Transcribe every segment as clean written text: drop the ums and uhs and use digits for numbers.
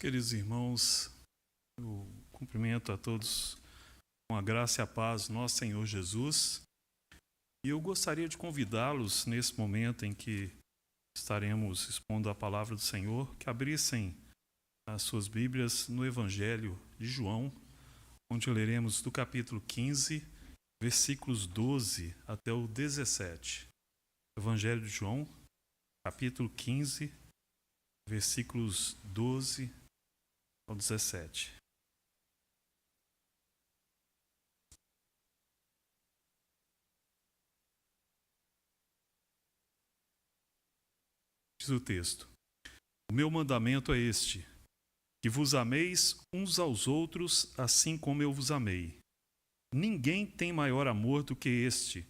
Queridos irmãos, eu cumprimento a todos com a graça e a paz do nosso Senhor Jesus. E eu gostaria de convidá-los, nesse momento em que estaremos expondo a palavra do Senhor, que abrissem as suas Bíblias no Evangelho de João, onde leremos do capítulo 15, versículos 12 até o 17. Evangelho de João, capítulo 15, versículos 12 ao 17. Diz o texto: O meu mandamento é este, que vos ameis uns aos outros assim como eu vos amei. Ninguém tem maior amor do que este,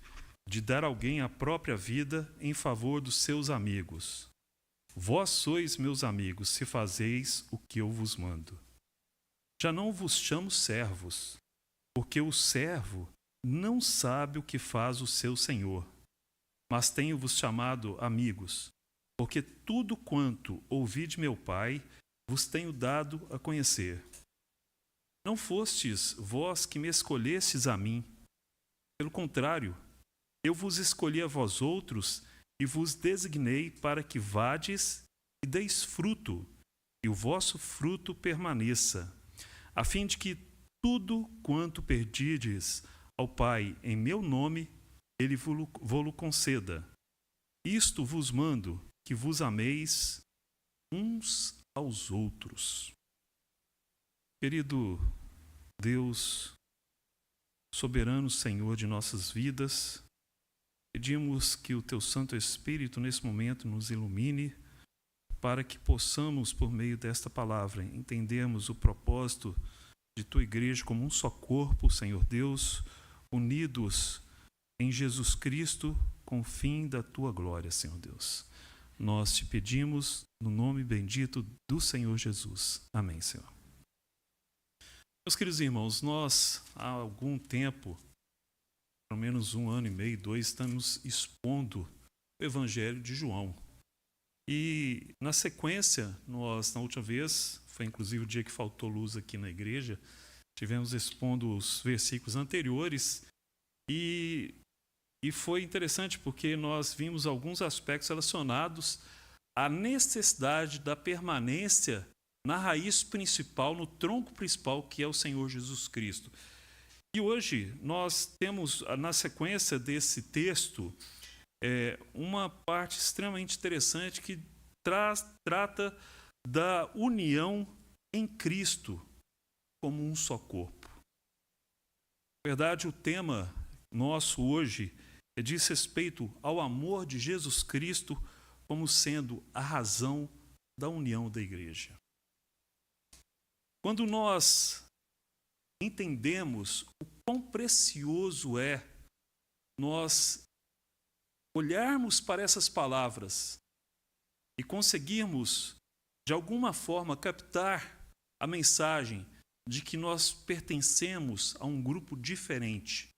de dar alguém a própria vida em favor dos seus amigos. Vós sois meus amigos, se fazeis o que eu vos mando. Já não vos chamo servos, porque o servo não sabe o que faz o seu senhor. Mas tenho-vos chamado amigos, porque tudo quanto ouvi de meu Pai vos tenho dado a conhecer. Não fostes vós que me escolhestes a mim. Pelo contrário, eu vos escolhi a vós outros e vos designei para que vades e deis fruto, e o vosso fruto permaneça, a fim de que tudo quanto pedirdes ao Pai em meu nome, Ele vô-lo conceda. Isto vos mando, que vos ameis uns aos outros. Querido Deus, soberano Senhor de nossas vidas, pedimos que o Teu Santo Espírito, nesse momento, nos ilumine para que possamos, por meio desta palavra, entendermos o propósito de Tua Igreja como um só corpo, Senhor Deus, unidos em Jesus Cristo com o fim da Tua glória, Senhor Deus. Nós te pedimos no nome bendito do Senhor Jesus. Amém, Senhor. Meus queridos irmãos, nós há algum tempo, pelo menos 1 ano e meio, 2, estamos expondo o Evangelho de João. E, na sequência, nós, na última vez, foi inclusive o dia que faltou luz aqui na igreja, tivemos expondo os versículos anteriores e foi interessante porque nós vimos alguns aspectos relacionados à necessidade da permanência na raiz principal, no tronco principal, que é o Senhor Jesus Cristo. E hoje nós temos, na sequência desse texto, uma parte extremamente interessante que trata da união em Cristo como um só corpo. Na verdade, o tema nosso hoje diz respeito ao amor de Jesus Cristo como sendo a razão da união da igreja. Quando nós entendemos o quão precioso é nós olharmos para essas palavras e conseguirmos, de alguma forma, captar a mensagem de que nós pertencemos a um grupo diferente.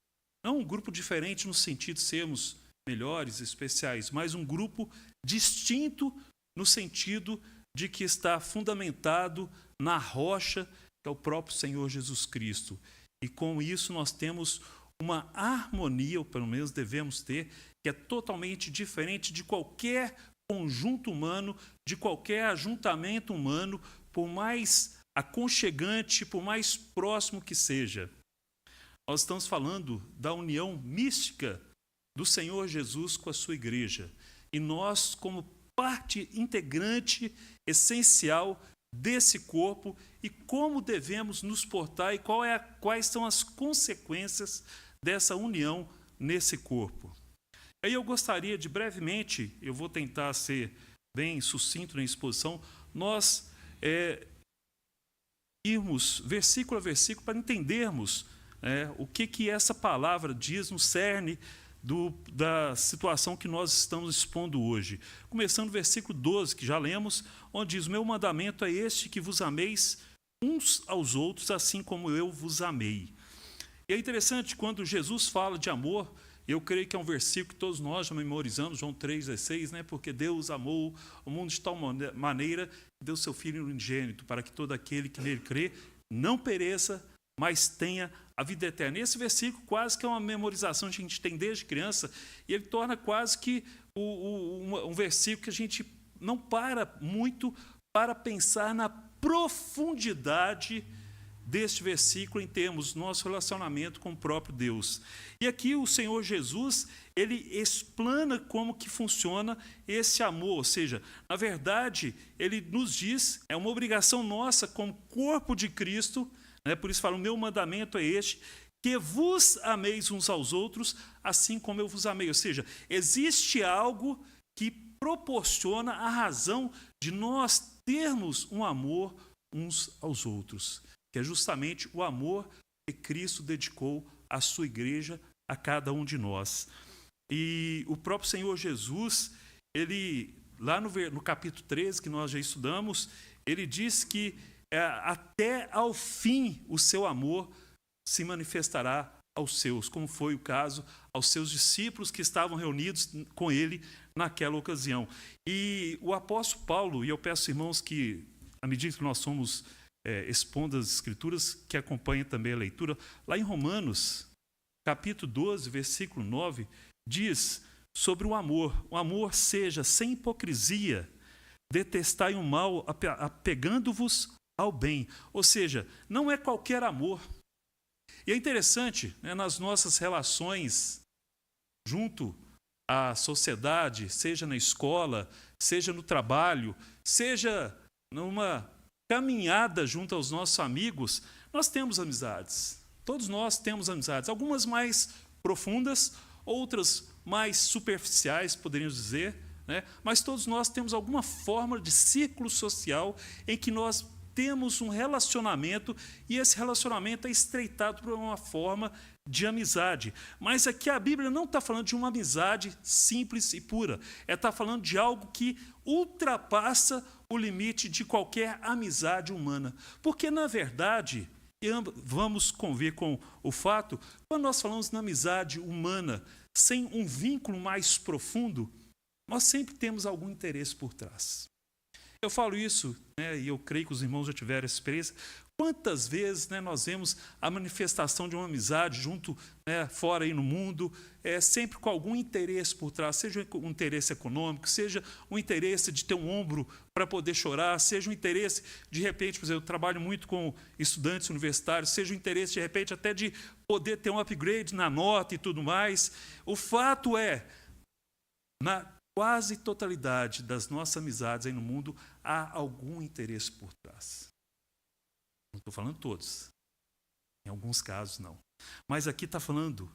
Não um grupo diferente no sentido de sermos melhores, especiais, mas um grupo distinto no sentido de que está fundamentado na rocha, que é o próprio Senhor Jesus Cristo. E com isso nós temos uma harmonia, ou pelo menos devemos ter, que é totalmente diferente de qualquer conjunto humano, de qualquer ajuntamento humano, por mais aconchegante, por mais próximo que seja. Nós estamos falando da união mística do Senhor Jesus com a sua igreja. E nós, como parte integrante, essencial desse corpo, e como devemos nos portar e quais são as consequências dessa união nesse corpo. Aí eu gostaria de brevemente, eu vou tentar ser bem sucinto na exposição, nós irmos versículo a versículo para entendermos o que essa palavra diz no cerne da situação que nós estamos expondo hoje. Começando no versículo 12, que já lemos, onde diz: O meu mandamento é este, que vos ameis uns aos outros, assim como eu vos amei. E é interessante, quando Jesus fala de amor, eu creio que é um versículo que todos nós já memorizamos, João 3,16, porque Deus amou o mundo de tal maneira deu seu Filho unigênito, para que todo aquele que nele crê não pereça, mas tenha a vida eterna. Esse versículo quase que é uma memorização que a gente tem desde criança, e ele torna quase que um versículo que a gente não para muito para pensar na profundidade deste versículo em termos do nosso relacionamento com o próprio Deus. E aqui o Senhor Jesus, ele explana como que funciona esse amor, ou seja, na verdade, ele nos diz, é uma obrigação nossa como corpo de Cristo, né? Por isso fala, o meu mandamento é este, que vos ameis uns aos outros, assim como eu vos amei. Ou seja, existe algo que proporciona a razão de nós termos um amor uns aos outros, que é justamente o amor que Cristo dedicou à sua igreja, a cada um de nós. E o próprio Senhor Jesus, ele, lá no capítulo 13, que nós já estudamos, ele diz que até ao fim o seu amor se manifestará aos seus, como foi o caso aos seus discípulos que estavam reunidos com ele naquela ocasião. E o apóstolo Paulo, e eu peço, irmãos, que, à medida que nós somos expondo as Escrituras, que acompanhem também a leitura, lá em Romanos, capítulo 12, versículo 9, diz sobre o amor. O amor seja sem hipocrisia, detestai o mal, apegando-vos ao bem. Ou seja, não é qualquer amor. E é interessante, né, nas nossas relações junto à sociedade, seja na escola, seja no trabalho, seja numa caminhada junto aos nossos amigos, nós temos amizades. Todos nós temos amizades, algumas mais profundas, outras mais superficiais, poderíamos dizer, né? Mas todos nós temos alguma forma de círculo social em que nós temos um relacionamento, e esse relacionamento é estreitado por uma forma de amizade. Mas aqui a Bíblia não está falando de uma amizade simples e pura. Está falando de algo que ultrapassa o limite de qualquer amizade humana. Porque, na verdade, vamos convir com o fato, quando nós falamos na amizade humana, sem um vínculo mais profundo, nós sempre temos algum interesse por trás. Eu falo isso, né, e eu creio que os irmãos já tiveram essa experiência. Quantas vezes, né, nós vemos a manifestação de uma amizade junto, né, fora aí no mundo, sempre com algum interesse por trás, seja um interesse econômico, seja um interesse de ter um ombro para poder chorar, seja um interesse, de repente, por exemplo, eu trabalho muito com estudantes universitários, seja um interesse, de repente, até de poder ter um upgrade na nota e tudo mais. O fato é, na quase totalidade das nossas amizades aí no mundo, há algum interesse por trás. Não estou falando todos. Em alguns casos, não. Mas aqui está falando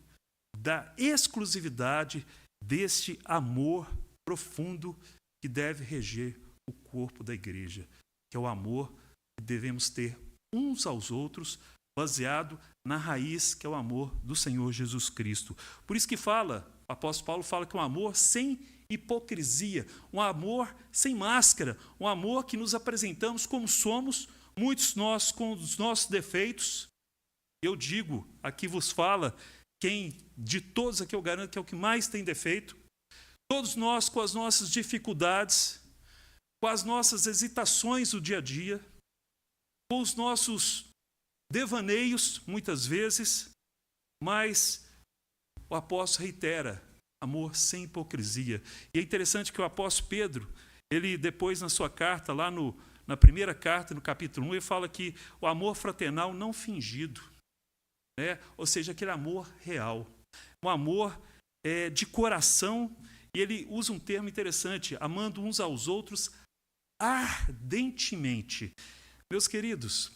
da exclusividade deste amor profundo que deve reger o corpo da igreja, que é o amor que devemos ter uns aos outros, baseado na raiz que é o amor do Senhor Jesus Cristo. Por isso que fala, o apóstolo Paulo fala que é um amor sem hipocrisia, um amor sem máscara, um amor que nos apresentamos como somos, muitos nós com os nossos defeitos. Eu digo, aqui vos fala, quem de todos aqui eu garanto que é o que mais tem defeito, todos nós com as nossas dificuldades, com as nossas hesitações do dia a dia, com os nossos devaneios, muitas vezes, mas o apóstolo reitera, amor sem hipocrisia. E é interessante que o apóstolo Pedro, ele depois na sua carta, lá na primeira carta, no capítulo 1, ele fala que o amor fraternal não fingido, né? Ou seja, aquele amor real, um amor de coração, e ele usa um termo interessante, amando uns aos outros ardentemente. Meus queridos,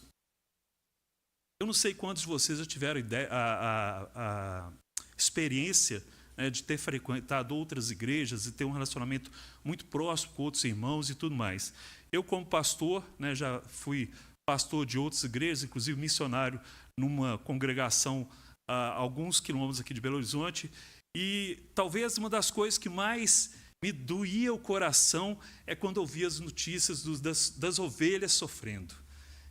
eu não sei quantos de vocês já tiveram a experiência, né, de ter frequentado outras igrejas e ter um relacionamento muito próximo com outros irmãos e tudo mais. Eu, como pastor, né, já fui pastor de outras igrejas, inclusive missionário numa congregação a alguns quilômetros aqui de Belo Horizonte, e talvez uma das coisas que mais me doía o coração é quando eu via as notícias das ovelhas sofrendo.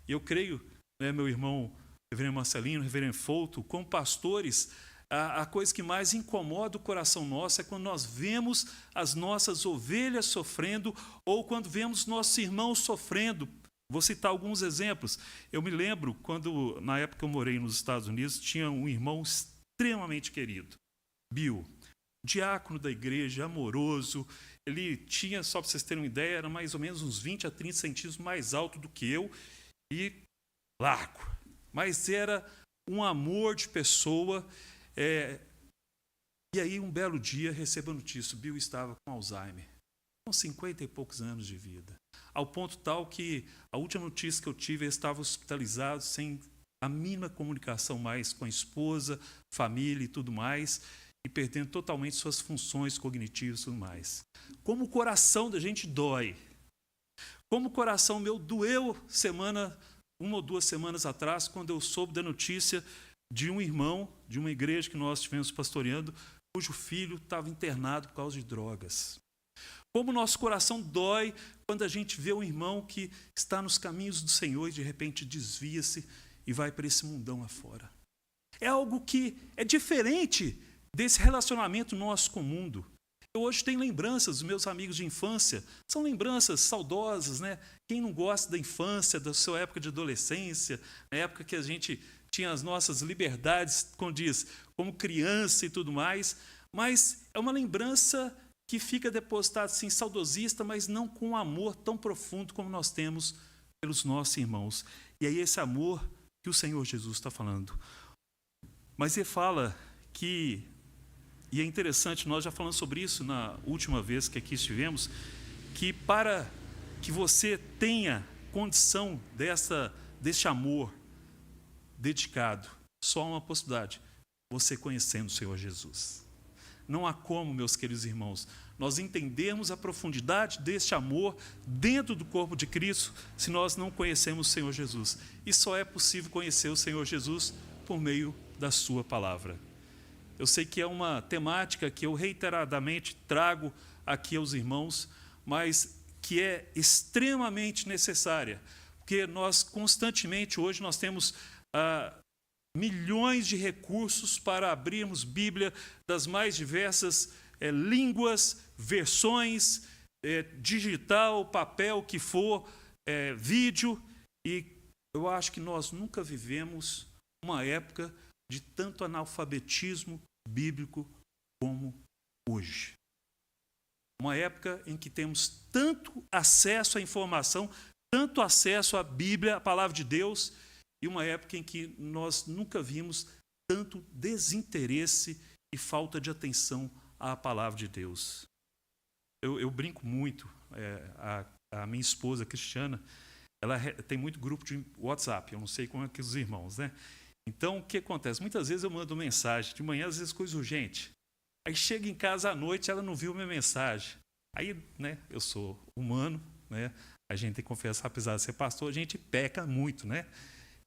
E eu creio, né, meu irmão reverendo Marcelino, reverendo Fouto, como pastores, a coisa que mais incomoda o coração nosso é quando nós vemos as nossas ovelhas sofrendo ou quando vemos nossos irmãos sofrendo. Vou citar alguns exemplos. Eu me lembro quando, na época que eu morei nos Estados Unidos, tinha um irmão extremamente querido, Bill, diácono da igreja, amoroso. Ele tinha, só para vocês terem uma ideia, era mais ou menos uns 20 a 30 centímetros mais alto do que eu e largo. Mas era um amor de pessoa. E aí, um belo dia, recebo a notícia, Bill estava com Alzheimer, com 50 e poucos anos de vida. Ao ponto tal que a última notícia que eu tive, ele estava hospitalizado, sem a mínima comunicação mais com a esposa, família e tudo mais, e perdendo totalmente suas funções cognitivas e tudo mais. Como o coração da gente dói. Como o coração meu doeu uma ou 2 semanas atrás, quando eu soube da notícia de um irmão de uma igreja que nós estivemos pastoreando, cujo filho estava internado por causa de drogas. Como o nosso coração dói quando a gente vê um irmão que está nos caminhos do Senhor e de repente desvia-se e vai para esse mundão afora. É algo que é diferente desse relacionamento nosso com o mundo. Eu hoje tenho lembranças dos meus amigos de infância, são lembranças saudosas, né? Quem não gosta da infância, da sua época de adolescência, na época que a gente tinha as nossas liberdades, como criança e tudo mais, mas é uma lembrança que fica depositada assim, saudosista, mas não com um amor tão profundo como nós temos pelos nossos irmãos. E aí esse amor que o Senhor Jesus está falando. Mas ele fala que, e é interessante, nós já falamos sobre isso na última vez que aqui estivemos, que para que você tenha condição deste amor dedicado, só há uma possibilidade, você conhecendo o Senhor Jesus. Não há como, meus queridos irmãos, nós entendermos a profundidade deste amor dentro do corpo de Cristo se nós não conhecemos o Senhor Jesus. E só é possível conhecer o Senhor Jesus por meio da sua palavra. Eu sei que é uma temática que eu reiteradamente trago aqui aos irmãos, mas que é extremamente necessária, porque nós constantemente, hoje nós temos milhões de recursos para abrirmos Bíblia das mais diversas línguas, versões, digital, papel, o que for, vídeo, e eu acho que nós nunca vivemos uma época de tanto analfabetismo bíblico como hoje. Uma época em que temos tanto acesso à informação, tanto acesso à Bíblia, à palavra de Deus, e uma época em que nós nunca vimos tanto desinteresse e falta de atenção à palavra de Deus. Eu brinco muito, a minha esposa, Cristiana, ela tem muito grupo de WhatsApp, eu não sei como é que os irmãos, né? Então, o que acontece? Muitas vezes eu mando mensagem, de manhã às vezes coisa urgente. Aí chega em casa à noite, ela não viu minha mensagem. Aí, né, eu sou humano, né? A gente tem que confessar, apesar de ser pastor, a gente peca muito, né?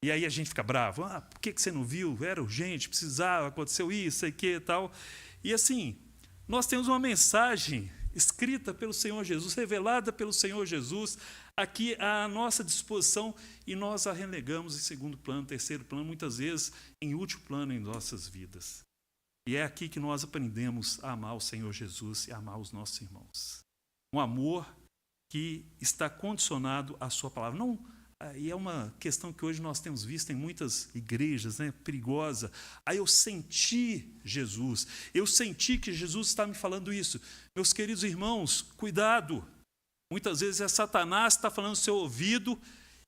E aí a gente fica bravo. Por que você não viu? Era urgente, precisava, aconteceu isso, sei que e tal. E assim, nós temos uma mensagem escrita pelo Senhor Jesus, revelada pelo Senhor Jesus, aqui à nossa disposição, e nós a relegamos em segundo plano, terceiro plano, muitas vezes em último plano em nossas vidas. E é aqui que nós aprendemos a amar o Senhor Jesus e a amar os nossos irmãos. Um amor que está condicionado à sua palavra. E é uma questão que hoje nós temos visto em muitas igrejas, né, perigosa. Eu senti Jesus, eu senti que Jesus está me falando isso. Meus queridos irmãos, cuidado. Muitas vezes é Satanás que está falando no seu ouvido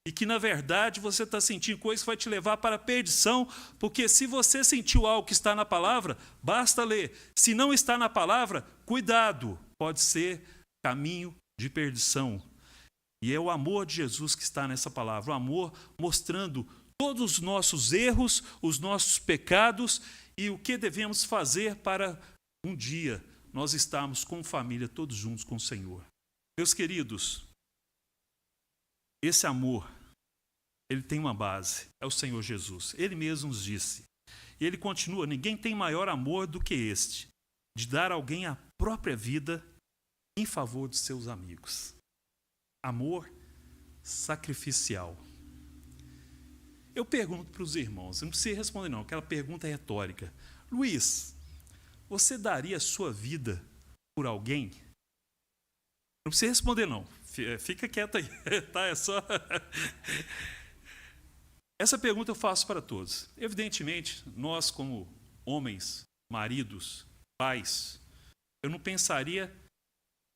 e que, na verdade, você está sentindo coisa que vai te levar para a perdição, porque se você sentiu algo que está na palavra, basta ler. Se não está na palavra, cuidado, pode ser caminho de perdição. E é o amor de Jesus que está nessa palavra, o amor mostrando todos os nossos erros, os nossos pecados e o que devemos fazer para um dia nós estarmos com família, todos juntos com o Senhor. Meus queridos, esse amor, ele tem uma base, é o Senhor Jesus. Ele mesmo nos disse. E ele continua, ninguém tem maior amor do que este, de dar a alguém a própria vida em favor de seus amigos. Amor sacrificial. Eu pergunto para os irmãos, não precisa responder não, aquela pergunta é retórica. Luiz, você daria a sua vida por alguém? Não precisa responder, não. Fica quieto aí, tá? É só... Essa pergunta eu faço para todos. Evidentemente, nós como homens, maridos, pais, eu não pensaria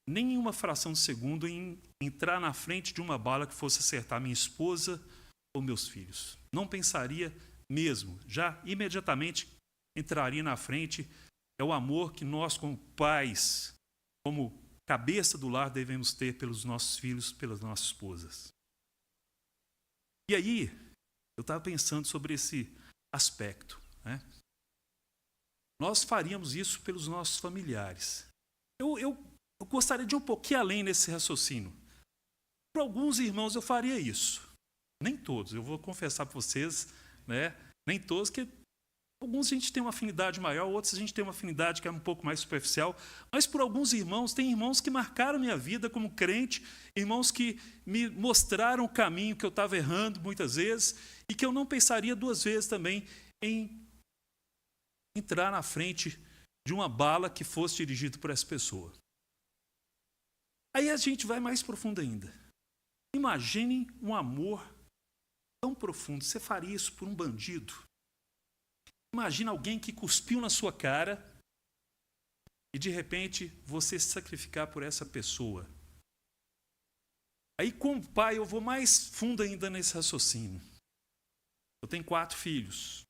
nem em uma fração de segundo em entrar na frente de uma bala que fosse acertar minha esposa ou meus filhos. Não pensaria mesmo. Já imediatamente entraria na frente. É o amor que nós como pais, como cabeça do lar, devemos ter pelos nossos filhos, pelas nossas esposas. E aí, eu estava pensando sobre esse aspecto, né? Nós faríamos isso pelos nossos familiares. Eu gostaria de ir um pouquinho além nesse raciocínio. Para alguns irmãos eu faria isso. Nem todos, eu vou confessar para vocês, né? Nem todos, que alguns a gente tem uma afinidade maior, outros a gente tem uma afinidade que é um pouco mais superficial. Mas por alguns irmãos, tem irmãos que marcaram minha vida como crente, irmãos que me mostraram o caminho que eu estava errando muitas vezes e que eu não pensaria duas vezes também em entrar na frente de uma bala que fosse dirigida por essa pessoa. Aí a gente vai mais profundo ainda. Imaginem um amor tão profundo. Você faria isso por um bandido? Imagina alguém que cuspiu na sua cara e de repente você se sacrificar por essa pessoa. Aí como pai eu vou mais fundo ainda nesse raciocínio. Eu tenho 4 filhos.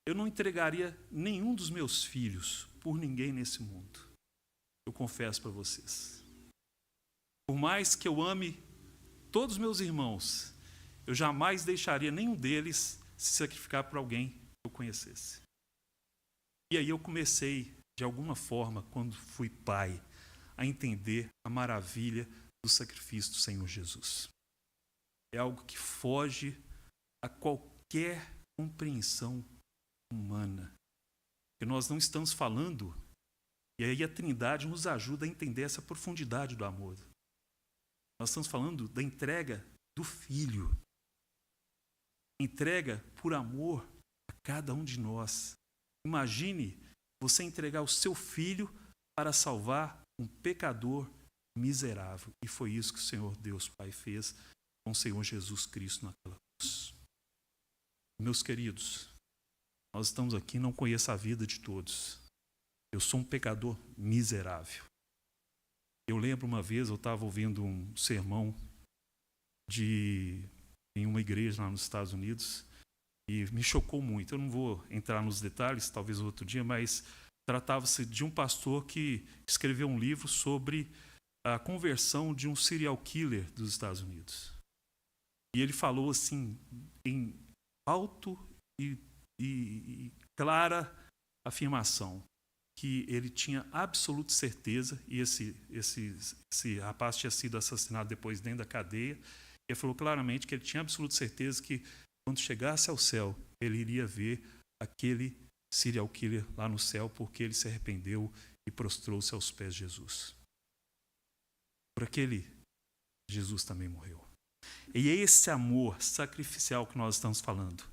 Eu não entregaria nenhum dos meus filhos por ninguém nesse mundo. Eu confesso para vocês. Por mais que eu ame todos os meus irmãos, eu jamais deixaria nenhum deles se sacrificar por alguém que eu conhecesse. E aí eu comecei, de alguma forma, quando fui pai, a entender a maravilha do sacrifício do Senhor Jesus. É algo que foge a qualquer compreensão humana. Porque nós não estamos falando, e aí a Trindade nos ajuda a entender essa profundidade do amor. Nós estamos falando da entrega do Filho. Entrega por amor a cada um de nós. Imagine você entregar o seu filho para salvar um pecador miserável. E foi isso que o Senhor Deus Pai fez com o Senhor Jesus Cristo naquela cruz. Meus queridos, nós estamos aqui, não conheço a vida de todos. Eu sou um pecador miserável. Eu lembro uma vez, eu estava ouvindo um sermão em uma igreja lá nos Estados Unidos e me chocou muito. Eu não vou entrar nos detalhes, talvez outro dia, mas tratava-se de um pastor que escreveu um livro sobre a conversão de um serial killer dos Estados Unidos. E ele falou assim, em alto e clara afirmação, que ele tinha absoluta certeza, e esse rapaz tinha sido assassinado depois dentro da cadeia. Ele falou claramente que ele tinha absoluta certeza que quando chegasse ao céu, ele iria ver aquele serial killer lá no céu, porque ele se arrependeu e prostrou-se aos pés de Jesus. Por aquele, Jesus também morreu. E é esse amor sacrificial que nós estamos falando.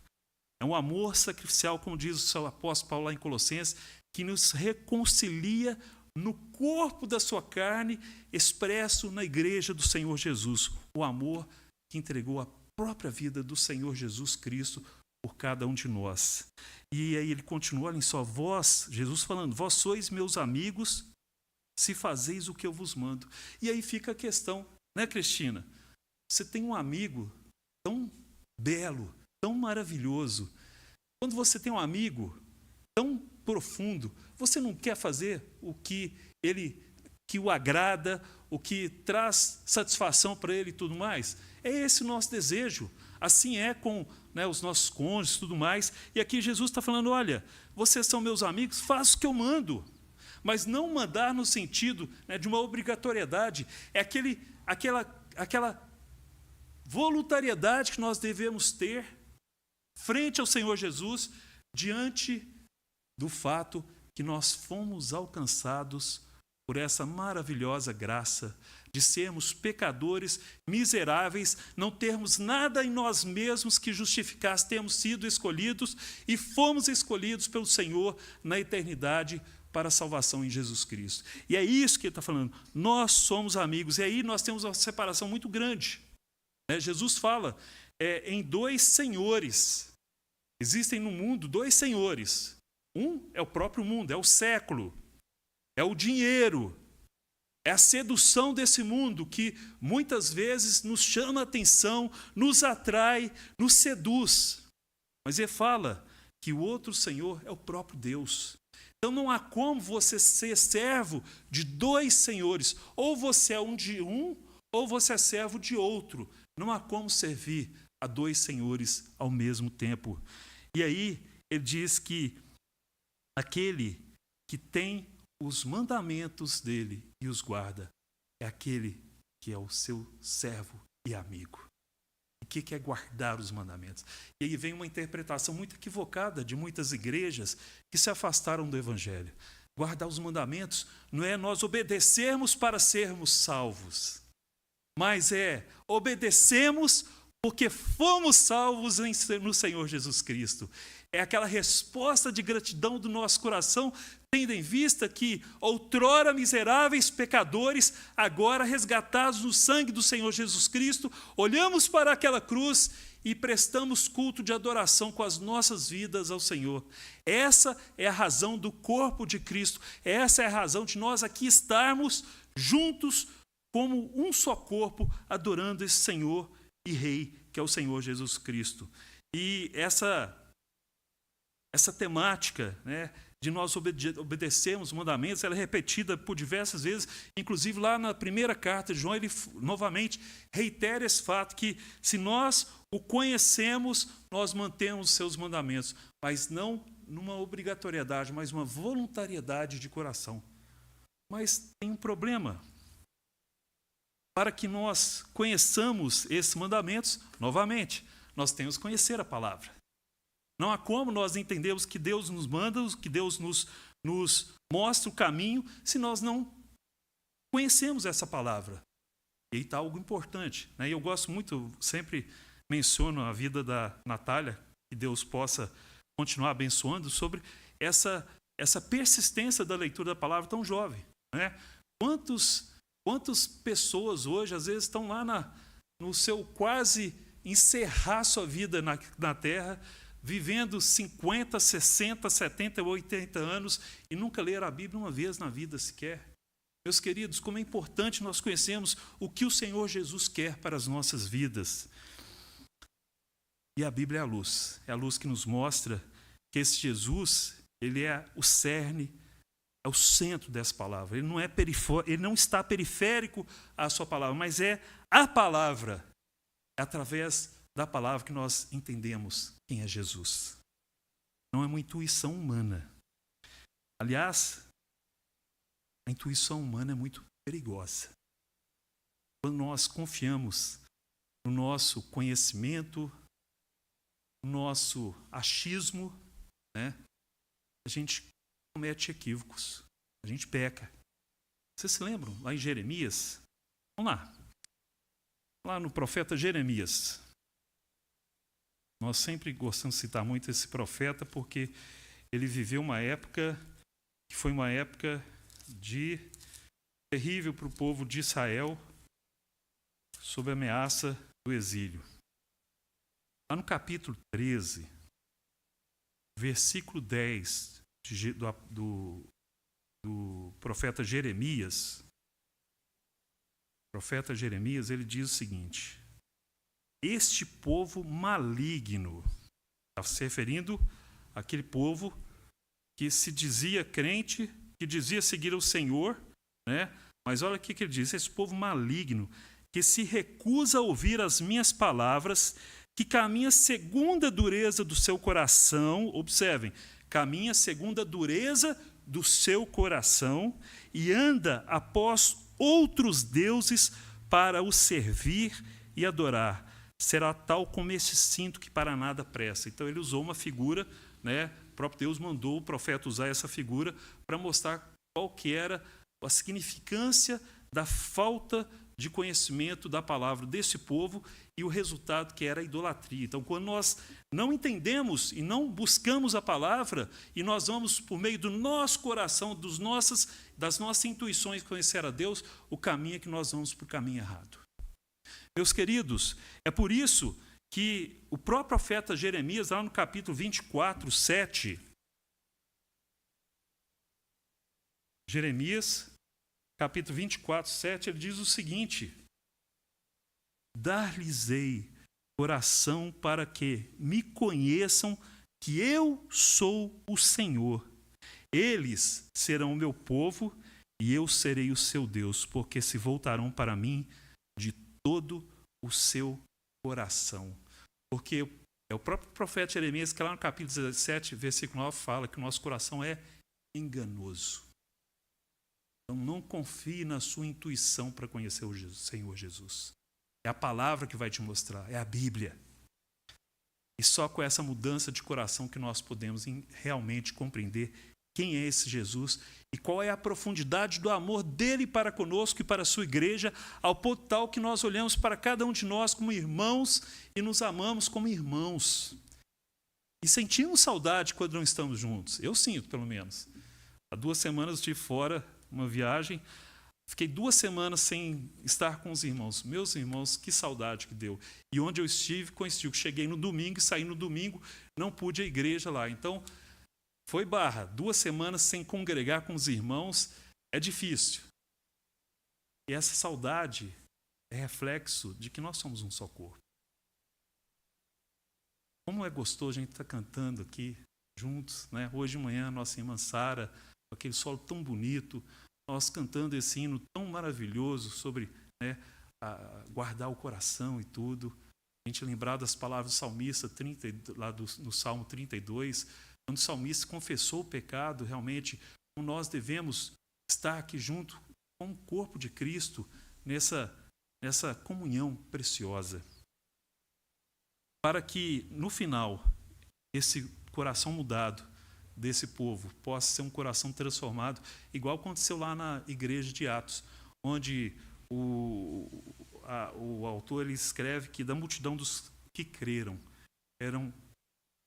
É um amor sacrificial, como diz o seu apóstolo Paulo lá em Colossenses, que nos reconcilia no corpo da sua carne, expresso na igreja do Senhor Jesus. O amor que entregou a própria vida do Senhor Jesus Cristo por cada um de nós. E aí ele continua, olhem só, vós, Jesus falando, vós sois meus amigos, se fazeis o que eu vos mando. E aí fica a questão, né, Cristina? Você tem um amigo tão belo, tão maravilhoso. Quando você tem um amigo tão profundo, você não quer fazer o que o agrada, o que traz satisfação para ele e tudo mais? É esse o nosso desejo. Assim é com, né, os nossos cônjuges e tudo mais. E aqui Jesus está falando, olha, vocês são meus amigos, façam o que eu mando. Mas não mandar no sentido, né, de uma obrigatoriedade. É aquela voluntariedade que nós devemos ter frente ao Senhor Jesus, diante do fato que nós fomos alcançados por essa maravilhosa graça, de sermos pecadores, miseráveis, não termos nada em nós mesmos que justificasse termos sido escolhidos e fomos escolhidos pelo Senhor na eternidade para a salvação em Jesus Cristo. E é isso que ele está falando. Nós somos amigos. E aí nós temos uma separação muito grande. Jesus fala em dois senhores. Existem no mundo dois senhores. Um é o próprio mundo, é o século, é o dinheiro, é a sedução desse mundo que muitas vezes nos chama a atenção, nos atrai, nos seduz. Mas ele fala que o outro Senhor é o próprio Deus. Então não há como você ser servo de dois senhores. Ou você é um de um, ou você é servo de outro. Não há como servir a dois senhores ao mesmo tempo. E aí ele diz que aquele que tem os mandamentos dele e os guarda é aquele que é o seu servo e amigo. O que é guardar os mandamentos? E aí vem uma interpretação muito equivocada de muitas igrejas que se afastaram do Evangelho. Guardar os mandamentos não é nós obedecermos para sermos salvos, mas é obedecemos porque fomos salvos no Senhor Jesus Cristo. É aquela resposta de gratidão do nosso coração, tendo em vista que outrora miseráveis pecadores, agora resgatados no sangue do Senhor Jesus Cristo, olhamos para aquela cruz e prestamos culto de adoração com as nossas vidas ao Senhor. Essa é a razão do corpo de Cristo, essa é a razão de nós aqui estarmos juntos como um só corpo, adorando esse Senhor e Rei, que é o Senhor Jesus Cristo. E essa temática, de nós obedecermos os mandamentos, ela é repetida por diversas vezes, inclusive lá na primeira carta de João, ele novamente reitera esse fato que se nós o conhecemos, nós mantemos os seus mandamentos, mas não numa obrigatoriedade, mas uma voluntariedade de coração. Mas tem um problema. Para que nós conheçamos esses mandamentos, novamente, nós temos que conhecer a palavra. Não há como nós entendermos que Deus nos manda, que Deus nos mostra o caminho, se nós não conhecemos essa palavra. E aí está algo importante. E eu gosto muito, sempre menciono a vida da Natália, que Deus possa continuar abençoando, sobre essa persistência da leitura da palavra tão jovem. Quantas pessoas hoje, às vezes, estão lá no seu quase encerrar sua vida na terra, vivendo 50, 60, 70, 80 anos e nunca leram a Bíblia uma vez na vida sequer. Meus queridos, como é importante nós conhecermos o que o Senhor Jesus quer para as nossas vidas. E a Bíblia é a luz que nos mostra que esse Jesus, ele é o cerne, é o centro dessa palavra. Ele não está periférico à sua palavra, mas é a palavra. É através da palavra que nós entendemos quem é Jesus. Não é uma intuição humana. Aliás, a intuição humana é muito perigosa. Quando nós confiamos no nosso conhecimento, no nosso achismo, a gente comete equívocos, a gente peca. Vocês se lembram? Lá em Jeremias, vamos lá no profeta Jeremias. Nós sempre gostamos de citar muito esse profeta porque ele viveu uma época que foi uma época terrível para o povo de Israel, sob a ameaça do exílio. Lá no capítulo 13, versículo 10 do profeta Jeremias, ele diz o seguinte: este povo maligno, está se referindo àquele povo que se dizia crente, que dizia seguir o Senhor, mas olha o que ele diz: esse povo maligno, que se recusa a ouvir as minhas palavras, que caminha segundo a dureza do seu coração, observem, caminha segundo a dureza do seu coração e anda após outros deuses para os servir e adorar. Será tal como esse cinto que para nada presta. Então ele usou uma figura, o próprio Deus mandou o profeta usar essa figura para mostrar qual que era a significância da falta de conhecimento da palavra desse povo e o resultado que era a idolatria. Então, quando nós não entendemos e não buscamos a palavra, e nós vamos, por meio do nosso coração, das nossas intuições conhecer a Deus, o caminho é que nós vamos para o caminho errado. Meus queridos, é por isso que o próprio profeta Jeremias, lá no capítulo 24, 7, Jeremias, capítulo 24, 7, ele diz o seguinte: dar-lhes-ei coração para que me conheçam que eu sou o Senhor. Eles serão o meu povo e eu serei o seu Deus, porque se voltarão para mim de todo o seu coração. Porque é o próprio profeta Jeremias que lá no capítulo 17, versículo 9, fala que o nosso coração é enganoso. Então não confie na sua intuição para conhecer o Senhor Jesus. É a palavra que vai te mostrar, é a Bíblia. E só com essa mudança de coração que nós podemos realmente compreender quem é esse Jesus e qual é a profundidade do amor dele para conosco e para a sua igreja, ao ponto tal que nós olhamos para cada um de nós como irmãos e nos amamos como irmãos. E sentimos saudade quando não estamos juntos. Eu sinto, pelo menos. Há 2 semanas eu estive fora, uma viagem, fiquei 2 semanas sem estar com os irmãos. Meus irmãos, que saudade que deu. E onde eu estive, coincidiu que cheguei no domingo e saí no domingo, não pude ir à igreja lá. Então, foi barra. 2 semanas sem congregar com os irmãos é difícil. E essa saudade é reflexo de que nós somos um só corpo. Como é gostoso a gente estar cantando aqui juntos, né? Hoje de manhã, nossa irmã Sara, com aquele solo tão bonito, nós cantando esse hino tão maravilhoso sobre, né, guardar o coração e tudo. A gente lembrar das palavras do salmista, lá no Salmo 32, quando o salmista confessou o pecado, realmente, como nós devemos estar aqui junto como corpo de Cristo, nessa comunhão preciosa. Para que, no final, esse coração mudado desse povo possa ser um coração transformado, igual aconteceu lá na igreja de Atos, onde o autor ele escreve que da multidão dos que creram, eram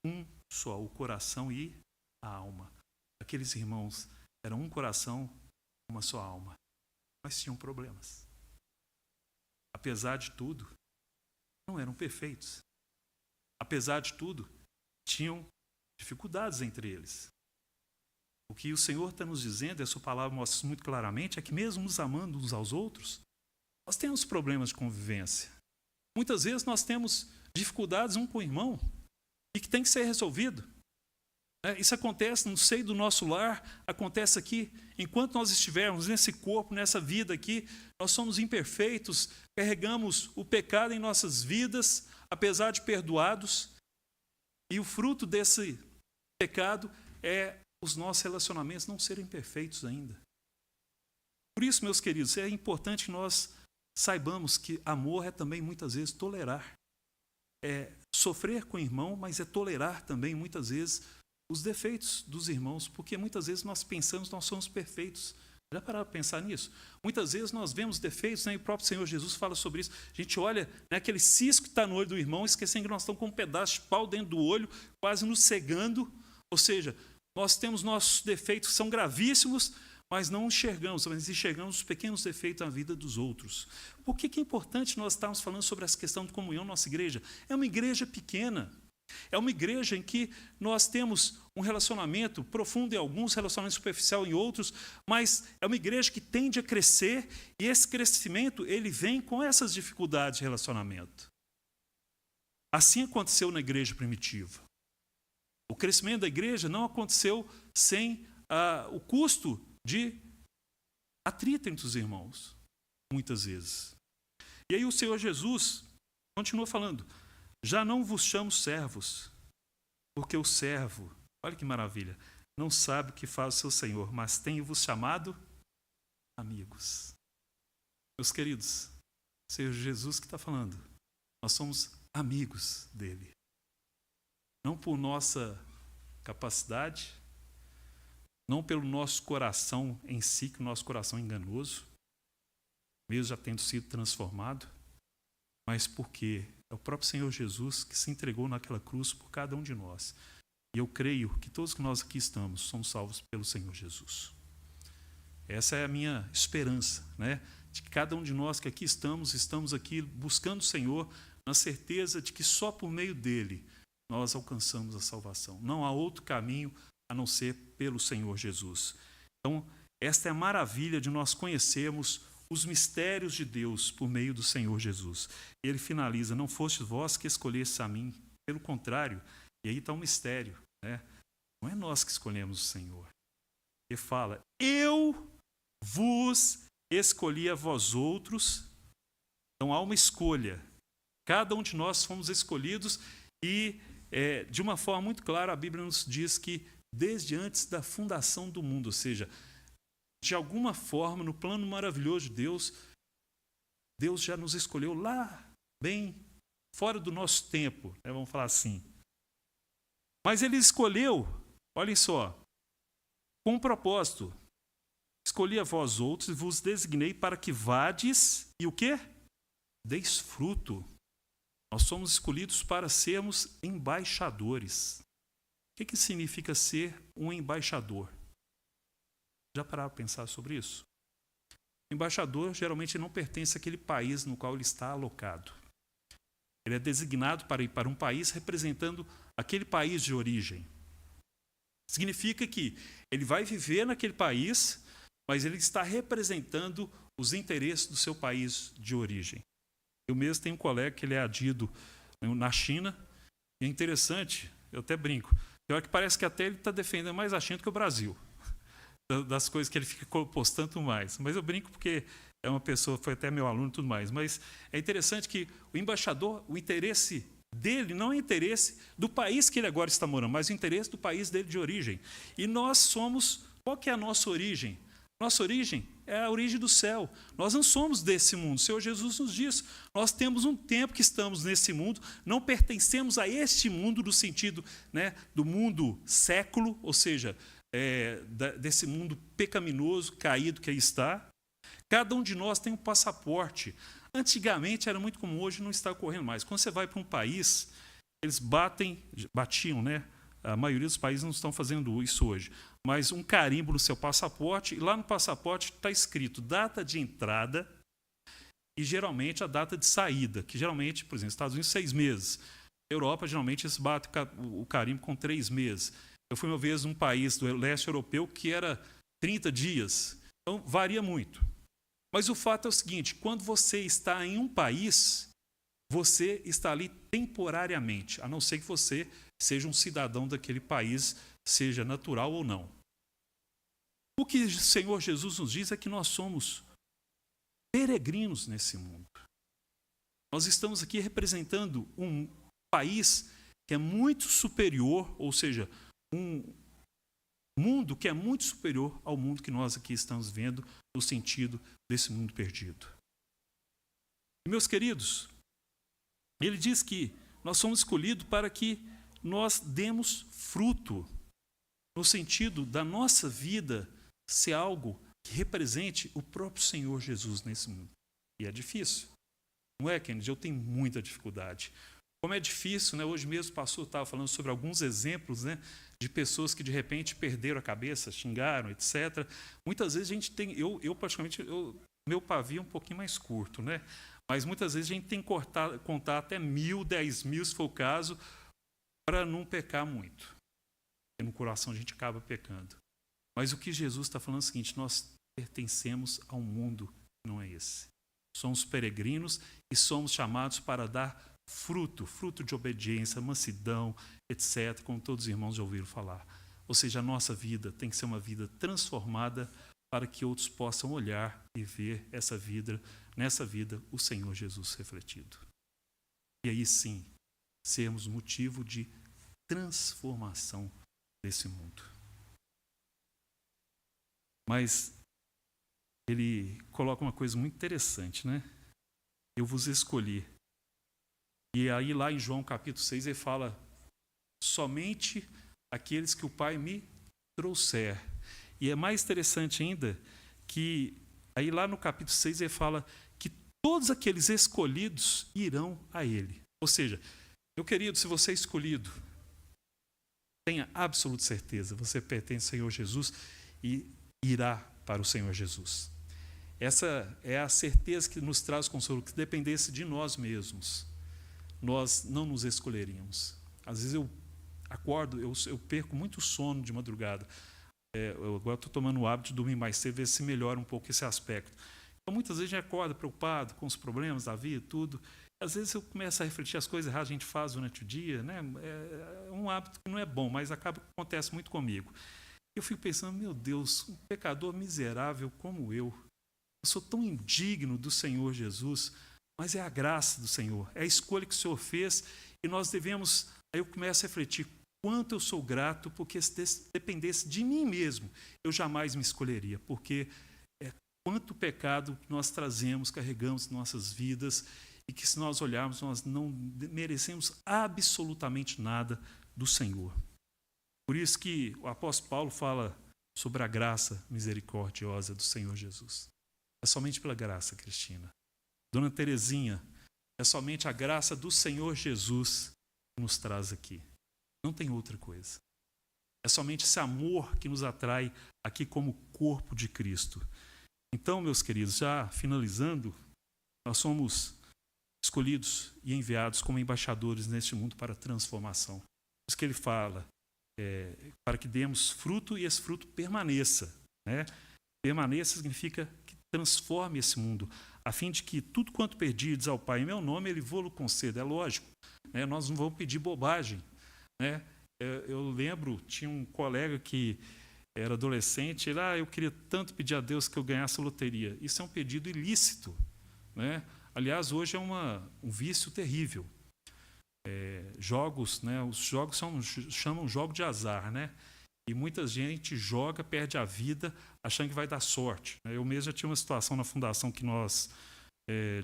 um só, o coração e a alma. Aqueles irmãos eram um coração, uma só alma, mas tinham problemas. Apesar de tudo, não eram perfeitos. Apesar de tudo, tinham dificuldades entre eles. O que o Senhor está nos dizendo, a sua palavra mostra muito claramente, é que mesmo nos amando uns aos outros, nós temos problemas de convivência. Muitas vezes nós temos dificuldades um com o irmão e que tem que ser resolvido. Isso acontece no seio do nosso lar, acontece aqui. Enquanto nós estivermos nesse corpo, nessa vida aqui, nós somos imperfeitos, carregamos o pecado em nossas vidas, apesar de perdoados. E o fruto desse pecado é os nossos relacionamentos não serem perfeitos ainda. Por isso, meus queridos, é importante que nós saibamos que amor é também, muitas vezes, tolerar. É sofrer com o irmão, mas é tolerar também, muitas vezes, os defeitos dos irmãos, porque muitas vezes nós pensamos que nós somos perfeitos. Já pararam para pensar nisso? Muitas vezes nós vemos defeitos, né? E o próprio Senhor Jesus fala sobre isso. A gente olha, né, aquele cisco que está no olho do irmão, esquecendo que nós estamos com um pedaço de pau dentro do olho, quase nos cegando. Ou seja, nós temos nossos defeitos que são gravíssimos, mas não enxergamos, mas enxergamos os pequenos defeitos na vida dos outros. Por que é importante nós estarmos falando sobre essa questão de comunhão na nossa igreja? É uma igreja pequena. É uma igreja em que nós temos um relacionamento profundo em alguns, relacionamento superficial em outros, mas é uma igreja que tende a crescer e esse crescimento ele vem com essas dificuldades de relacionamento. Assim aconteceu na igreja primitiva. O crescimento da igreja não aconteceu sem o custo de atrito entre os irmãos, muitas vezes. E aí o Senhor Jesus continua falando: já não vos chamo servos, porque o servo, olha que maravilha, não sabe o que faz o seu Senhor, mas tenho-vos chamado amigos. Meus queridos, o Senhor Jesus que está falando, nós somos amigos dele. Não por nossa capacidade, não pelo nosso coração em si, que o nosso coração é enganoso, mesmo já tendo sido transformado, mas porque é o próprio Senhor Jesus que se entregou naquela cruz por cada um de nós. E eu creio que todos que nós aqui estamos somos salvos pelo Senhor Jesus. Essa é a minha esperança, né? De que cada um de nós que aqui estamos aqui buscando o Senhor na certeza de que só por meio dele nós alcançamos a salvação. Não há outro caminho a não ser pelo Senhor Jesus. Então, esta é a maravilha de nós conhecermos os mistérios de Deus por meio do Senhor Jesus. Ele finaliza: não fostes vós que escolhestes a mim, pelo contrário. E aí está um mistério, né? Não é nós que escolhemos o Senhor. Ele fala: eu vos escolhi a vós outros. Então há uma escolha. Cada um de nós fomos escolhidos e, de uma forma muito clara, a Bíblia nos diz que desde antes da fundação do mundo, ou seja, de alguma forma, no plano maravilhoso de Deus, Deus já nos escolheu lá, bem fora do nosso tempo, né, vamos falar assim. Mas ele escolheu, olhem só, com um propósito. Escolhi a vós outros e vos designei para que vades e o quê? Deis fruto. Nós somos escolhidos para sermos embaixadores. O que significa ser um embaixador? Já pararam para pensar sobre isso? O embaixador geralmente não pertence àquele país no qual ele está alocado. Ele é designado para ir para um país representando aquele país de origem. Significa que ele vai viver naquele país, mas ele está representando os interesses do seu país de origem. Eu mesmo tenho um colega que ele é adido na China, e é interessante, eu até brinco, pior que parece que até ele está defendendo mais a China do que o Brasil, das coisas que ele fica postando mais. Mas eu brinco porque é uma pessoa, foi até meu aluno e tudo mais. Mas é interessante que o embaixador, o interesse dele não é o interesse do país que ele agora está morando, mas o interesse do país dele de origem. E nós somos, qual que é a nossa origem? Nossa origem é a origem do céu. Nós não somos desse mundo. O Senhor Jesus nos diz, nós temos um tempo que estamos nesse mundo, não pertencemos a este mundo no sentido, né, do mundo século, ou seja, desse mundo pecaminoso, caído que aí está. Cada um de nós tem um passaporte. Antigamente era muito comum, hoje não está ocorrendo mais. Quando você vai para um país, eles batiam, né? A maioria dos países não estão fazendo isso hoje. Mas um carimbo no seu passaporte, e lá no passaporte está escrito data de entrada e geralmente a data de saída, que geralmente, por exemplo, nos Estados Unidos, 6 meses. Na Europa, geralmente, eles batem o carimbo com 3 meses. Eu fui uma vez num país do leste europeu que era 30 dias. Então, varia muito. Mas o fato é o seguinte, quando você está em um país, você está ali temporariamente, a não ser que você seja um cidadão daquele país, seja natural ou não. O que o Senhor Jesus nos diz é que nós somos peregrinos nesse mundo. Nós estamos aqui representando um país que é muito superior, ou seja, um mundo que é muito superior ao mundo que nós aqui estamos vendo, no sentido desse mundo perdido. E, meus queridos, ele diz que nós somos escolhidos para que nós demos fruto, no sentido da nossa vida ser algo que represente o próprio Senhor Jesus nesse mundo. E é difícil. Não é, Kennedy? Eu tenho muita dificuldade. Como é difícil, né? Hoje mesmo o pastor estava falando sobre alguns exemplos, né, de pessoas que de repente perderam a cabeça, xingaram, etc. Muitas vezes a gente tem, eu praticamente, meu pavio é um pouquinho mais curto, né? Mas muitas vezes a gente tem que contar até 1.000, 10.000, se for o caso, para não pecar muito. Porque no coração a gente acaba pecando. Mas o que Jesus está falando é o seguinte, nós pertencemos a um mundo que não é esse. Somos peregrinos e somos chamados para dar fruto de obediência, mansidão, etc., como todos os irmãos já ouviram falar. Ou seja, a nossa vida tem que ser uma vida transformada para que outros possam olhar e ver nessa vida, o Senhor Jesus refletido. E aí sim, sermos motivo de transformação desse mundo. Mas ele coloca uma coisa muito interessante, né? Eu vos escolhi. E aí lá em João capítulo 6 ele fala, somente aqueles que o Pai me trouxer. E é mais interessante ainda que Aí lá no capítulo 6 ele fala que todos aqueles escolhidos irão a ele. Ou seja, meu querido, se você é escolhido, tenha absoluta certeza, você pertence ao Senhor Jesus e irá para o Senhor Jesus. Essa é a certeza que nos traz consolo, que se dependesse de nós mesmos, nós não nos escolheríamos. Às vezes eu acordo, eu perco muito sono de madrugada. Eu agora estou tomando o hábito de dormir mais cedo, ver se melhora um pouco esse aspecto. Então, muitas vezes a gente acorda preocupado com os problemas da vida, tudo. Às vezes eu começo a refletir as coisas erradas que a gente faz durante o dia, né? É um hábito que não é bom, mas acontece muito comigo. Eu fico pensando, meu Deus, um pecador miserável como eu sou tão indigno do Senhor Jesus, mas é a graça do Senhor, é a escolha que o Senhor fez e nós devemos. Aí eu começo a refletir quanto eu sou grato, porque se dependesse de mim mesmo, eu jamais me escolheria, porque quanto pecado nós trazemos, carregamos em nossas vidas e que, se nós olharmos, nós não merecemos absolutamente nada do Senhor. Por isso que o apóstolo Paulo fala sobre a graça misericordiosa do Senhor Jesus. É somente pela graça, Cristina. Dona Terezinha, é somente a graça do Senhor Jesus que nos traz aqui. Não tem outra coisa. É somente esse amor que nos atrai aqui como corpo de Cristo. Então, meus queridos, já finalizando, nós somos escolhidos e enviados como embaixadores neste mundo para a transformação. Por isso que ele fala, para que demos fruto e esse fruto permaneça. Né? Permaneça significa que transforme esse mundo, a fim de que tudo quanto pedides ao Pai em meu nome, Ele vô-lo conceda. É lógico, né? Nós não vamos pedir bobagem. Né? Eu lembro, tinha um colega que era adolescente, ele, eu queria tanto pedir a Deus que eu ganhasse a loteria. Isso é um pedido ilícito. Né? Aliás, hoje é um vício terrível. Jogos, né? Os jogos chamam jogo de azar, né? E muita gente joga, perde a vida, achando que vai dar sorte. Eu mesmo já tinha uma situação na fundação que nós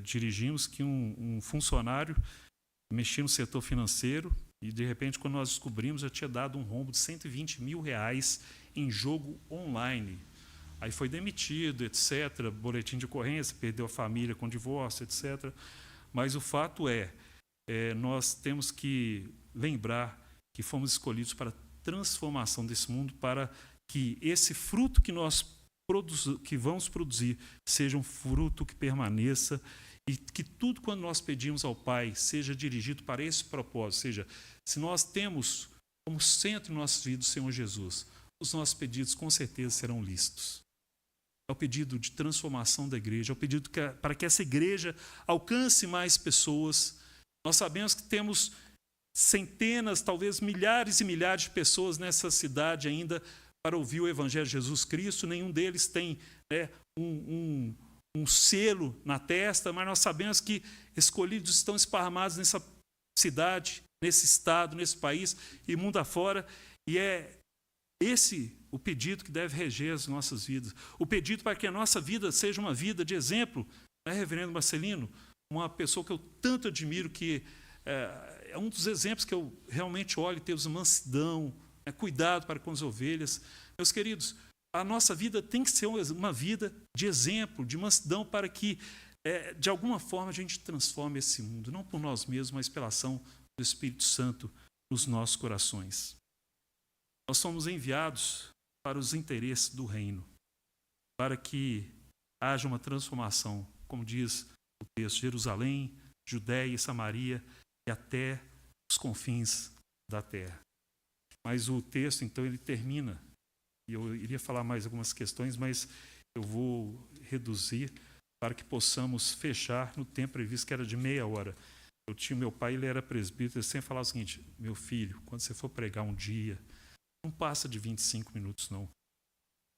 dirigimos, que um funcionário mexia no setor financeiro e, de repente, quando nós descobrimos, já tinha dado um rombo de R$120 mil em jogo online. Aí foi demitido, etc., boletim de ocorrência, perdeu a família com divórcio, etc. Mas o fato nós temos que lembrar que fomos escolhidos para a transformação desse mundo, para que esse fruto que que vamos produzir seja um fruto que permaneça e que tudo quando nós pedimos ao Pai seja dirigido para esse propósito. Ou seja, se nós temos como centro em nossas vidas o Senhor Jesus, os nossos pedidos com certeza serão lícitos. É o pedido de transformação da igreja, é o pedido para que essa igreja alcance mais pessoas. Nós sabemos que temos centenas, talvez milhares e milhares de pessoas nessa cidade ainda para ouvir o Evangelho de Jesus Cristo. Nenhum deles tem um selo na testa, mas nós sabemos que escolhidos estão esparramados nessa cidade, nesse estado, nesse país e mundo afora. E é esse o pedido que deve reger as nossas vidas. O pedido para que a nossa vida seja uma vida de exemplo. Não é, reverendo Marcelino? Uma pessoa que eu tanto admiro, que é um dos exemplos que eu realmente olho e temos mansidão, cuidado para com as ovelhas. Meus queridos, a nossa vida tem que ser uma vida de exemplo, de mansidão, para que, de alguma forma, a gente transforme esse mundo, não por nós mesmos, mas pela ação do Espírito Santo nos nossos corações. Nós somos enviados para os interesses do reino, para que haja uma transformação, como diz o texto, Jerusalém, Judéia e Samaria e até os confins da terra. Mas o texto, então, ele termina, e eu iria falar mais algumas questões, mas eu vou reduzir para que possamos fechar no tempo previsto, que era de meia hora. Eu tinha meu pai, ele era presbítero, ele sempre falava o seguinte: meu filho, quando você for pregar um dia, não passa de 25 minutos, não.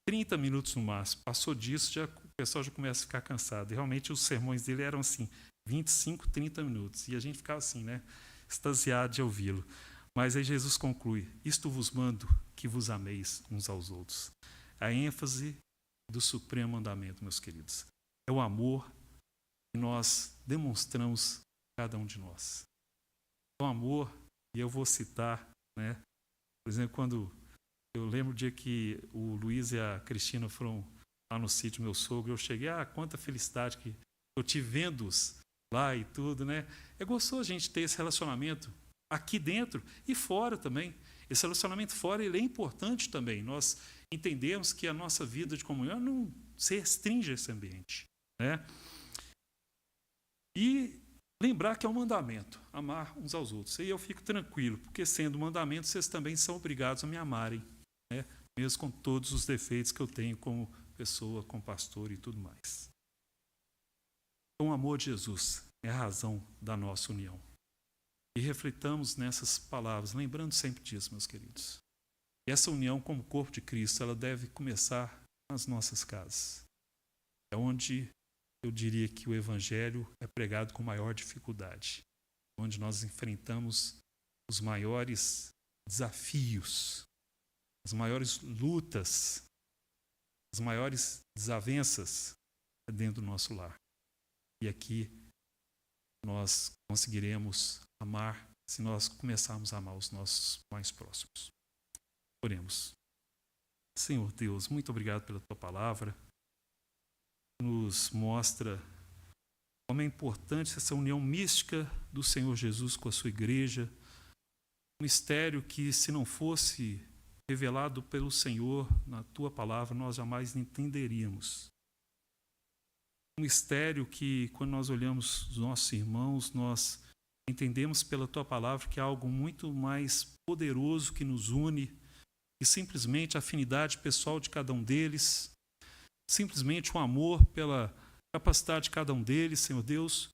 30 minutos no máximo. Passou disso, o pessoal já começa a ficar cansado. E realmente os sermões dele eram assim, 25, 30 minutos. E a gente ficava assim, né, extasiado de ouvi-lo. Mas aí Jesus conclui: isto vos mando, que vos ameis uns aos outros. A ênfase do supremo mandamento, meus queridos, é o amor que nós demonstramos cada um de nós. O amor, e eu vou citar, né, por exemplo, quando eu lembro o dia que o Luiz e a Cristina foram lá no sítio do meu sogro, eu cheguei, quanta felicidade que eu tive vendo-os lá e tudo, né? É gostoso a gente ter esse relacionamento aqui dentro e fora também. Esse relacionamento fora, ele é importante também. Nós entendemos que a nossa vida de comunhão não se restringe a esse ambiente, né? E lembrar que é um mandamento, amar uns aos outros. E eu fico tranquilo, porque sendo mandamento, vocês também são obrigados a me amarem, né? Mesmo com todos os defeitos que eu tenho como pessoa, como pastor e tudo mais. Então, o amor de Jesus é a razão da nossa união. E refletamos nessas palavras, lembrando sempre disso, meus queridos. E essa união como corpo de Cristo, ela deve começar nas nossas casas. É onde eu diria que o Evangelho é pregado com maior dificuldade. Onde nós enfrentamos os maiores desafios, as maiores lutas, as maiores desavenças dentro do nosso lar. E aqui nós conseguiremos amar se nós começarmos a amar os nossos mais próximos. Oremos. Senhor Deus, muito obrigado pela tua palavra. Nos mostra como é importante essa união mística do Senhor Jesus com a sua igreja. Um mistério que, se não fosse revelado pelo Senhor na tua palavra, nós jamais entenderíamos. Um mistério que, quando nós olhamos os nossos irmãos, nós entendemos pela tua palavra que é algo muito mais poderoso que nos une, que simplesmente a afinidade pessoal de cada um deles, simplesmente o amor pela capacidade de cada um deles, Senhor Deus,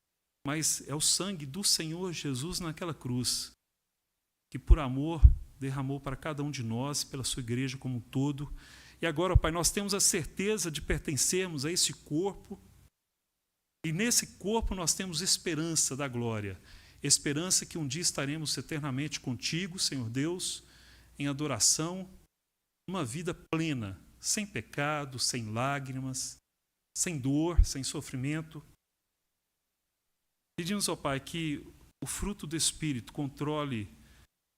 mas é o sangue do Senhor Jesus naquela cruz, que por amor derramou para cada um de nós, pela sua igreja como um todo. E agora, Pai, nós temos a certeza de pertencermos a esse corpo, e nesse corpo nós temos esperança da glória, esperança que um dia estaremos eternamente contigo, Senhor Deus, em adoração, uma vida plena, sem pecado, sem lágrimas, sem dor, sem sofrimento. Pedimos ao Pai que o fruto do Espírito controle,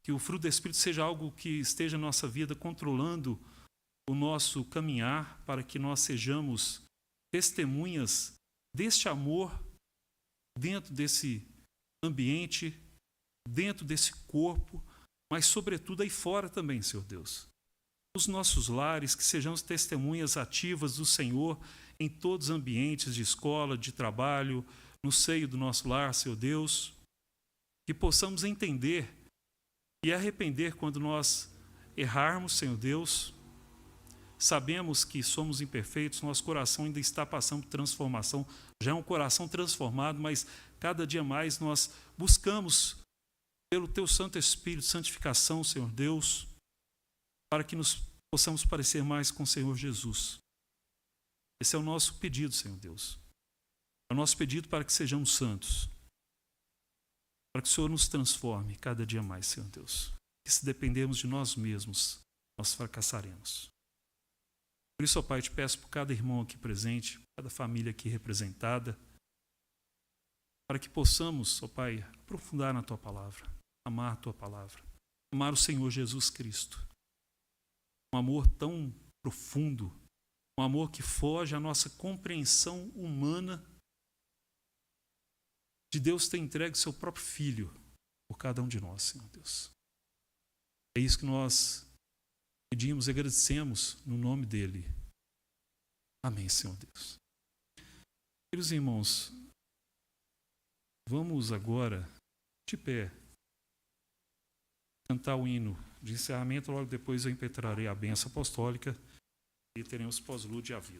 que o fruto do Espírito seja algo que esteja na nossa vida controlando o nosso caminhar, para que nós sejamos testemunhas deste amor dentro desse ambiente, dentro desse corpo, mas sobretudo aí fora também, Senhor Deus. Nos nossos lares, que sejamos testemunhas ativas do Senhor em todos os ambientes de escola, de trabalho, no seio do nosso lar, Senhor Deus, que possamos entender e arrepender quando nós errarmos, Senhor Deus. Sabemos que somos imperfeitos, nosso coração ainda está passando por transformação, já é um coração transformado, mas cada dia mais nós buscamos, pelo Teu Santo Espírito, santificação, Senhor Deus, para que nos possamos parecer mais com o Senhor Jesus. Esse é o nosso pedido, Senhor Deus. É o nosso pedido para que sejamos santos, para que o Senhor nos transforme cada dia mais, Senhor Deus. E se dependermos de nós mesmos, nós fracassaremos. Por isso, ó Pai, te peço por cada irmão aqui presente, cada família aqui representada, para que possamos, ó Pai, aprofundar na Tua palavra, amar a Tua palavra, amar o Senhor Jesus Cristo. Um amor tão profundo, um amor que foge à nossa compreensão humana de Deus ter entregue o seu próprio Filho por cada um de nós, Senhor Deus. É isso que nós pedimos e agradecemos no nome dEle. Amém, Senhor Deus. Queridos irmãos, vamos agora, de pé, cantar o hino de encerramento. Logo depois eu impetrarei a bênção apostólica e teremos pós-lúdio de aviso.